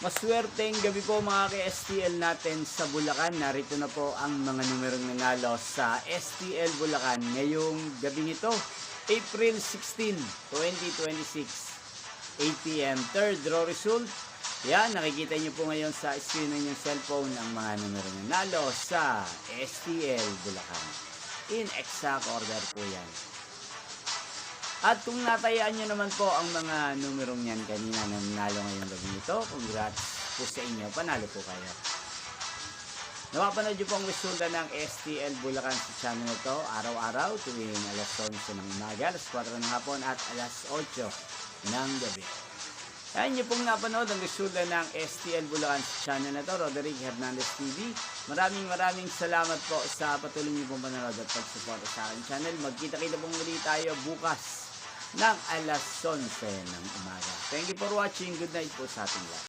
Maswerteng gabi po mga ka-STL natin sa Bulacan. Narito na po ang mga numerong nanalo sa STL Bulacan ngayong gabi ito, April 16, 2026, 8 p.m. Third draw result. Yan, nakikita nyo po ngayon sa screen ng inyong cellphone ang mga numerong nanalo sa STL Bulacan. In exact order po yan. At kung natayaan nyo naman po ang mga numerong yan kanina na nanalo ngayong gabi nito, congrats po sa inyo, panalo po kayo. Napapanood nyo po ang resulta ng STL Bulacan sa channel na ito araw-araw tuwing alas 11 ng umaga, alas 4 ng hapon at alas 8 ng gabi. Ayan nyo pong napanood ang resulta ng STL Bulacan sa channel na ito, Roderick Hernandez TV. Maraming salamat po sa patuloy nyo pong panonood at pagsuporta sa aking channel. Magkita-kita pong muli tayo bukas ng alas 11 ng umaga. Thank you for watching. Good night po sa ating lahat.